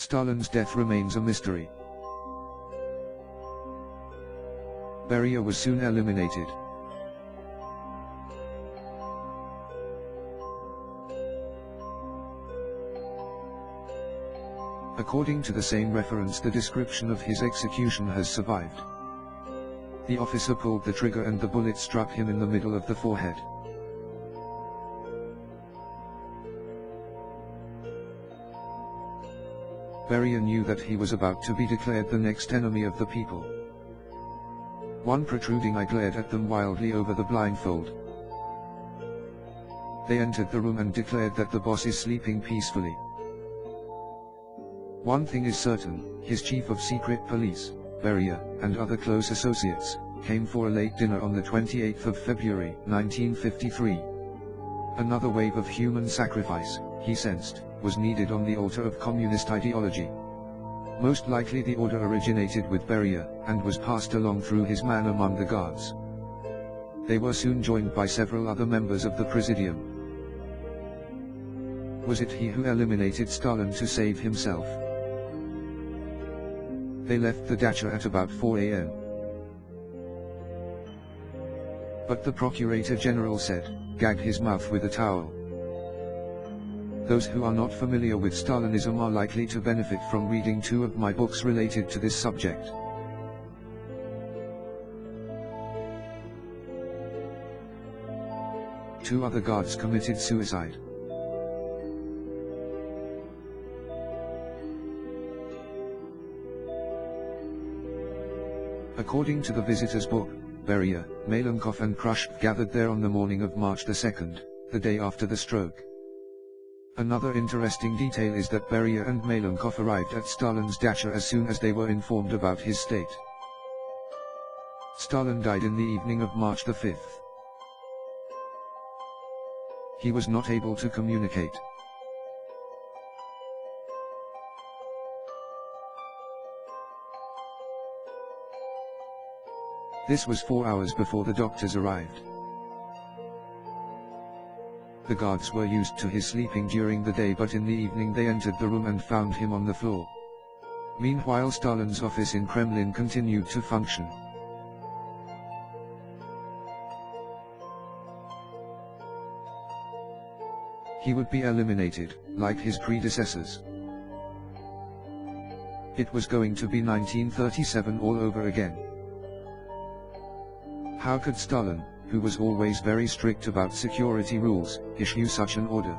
Stalin's death remains a mystery. Beria was soon eliminated. According to the same reference, the description of his execution has survived. The officer pulled the trigger and the bullet struck him in the middle of the forehead. Beria knew that he was about to be declared the next enemy of the people. One protruding eye glared at them wildly over the blindfold. They entered the room and declared that the boss is sleeping peacefully. One thing is certain, his chief of secret police, Beria, and other close associates, came for a late dinner on the 28th of February, 1953. Another wave of human sacrifice, he sensed, was needed on the altar of communist ideology. Most likely the order originated with Beria, and was passed along through his man among the guards. They were soon joined by several other members of the Presidium. Was it he who eliminated Stalin to save himself? They left the dacha at about 4 a.m. But the Procurator General said, "Gag his mouth with a towel." Those who are not familiar with Stalinism are likely to benefit from reading 2 of my books related to this subject. Two other guards committed suicide. According to the visitor's book, Beria, Malenkov and Khrushchev gathered there on the morning of March the 2nd, the day after the stroke. Another interesting detail is that Beria and Malenkov arrived at Stalin's dacha as soon as they were informed about his state. Stalin died in the evening of March the 5th. He was not able to communicate. This was 4 hours before the doctors arrived. The guards were used to his sleeping during the day, but in the evening they entered the room and found him on the floor. Meanwhile, Stalin's office in Kremlin continued to function. He would be eliminated, like his predecessors. It was going to be 1937 all over again. How could Stalin, who was always very strict about security rules, issue such an order?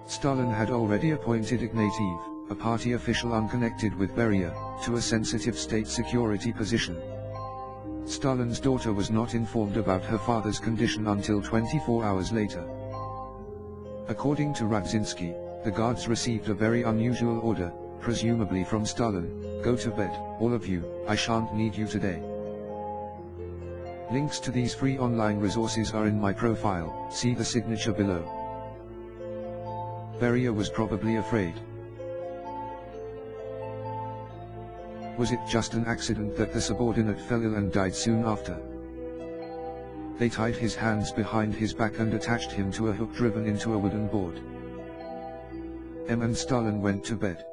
Stalin had already appointed Ignatiev, a party official unconnected with Beria, to a sensitive state security position. Stalin's daughter was not informed about her father's condition until 24 hours later. According to Radzinski, the guards received a very unusual order, presumably from Stalin: "Go to bed, all of you, I shan't need you today." Links to these free online resources are in my profile, see the signature below. Beria was probably afraid. Was it just an accident that the subordinate fell ill and died soon after? They tied his hands behind his back and attached him to a hook driven into a wooden board. And Stalin went to bed.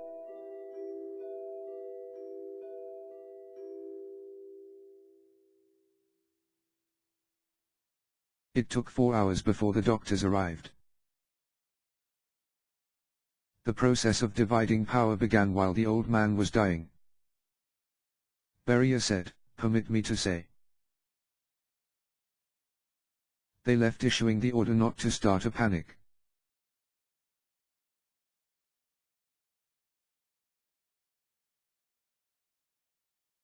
It took 4 hours before the doctors arrived. The process of dividing power began while the old man was dying. Beria said, "Permit me to say." They left, issuing the order not to start a panic.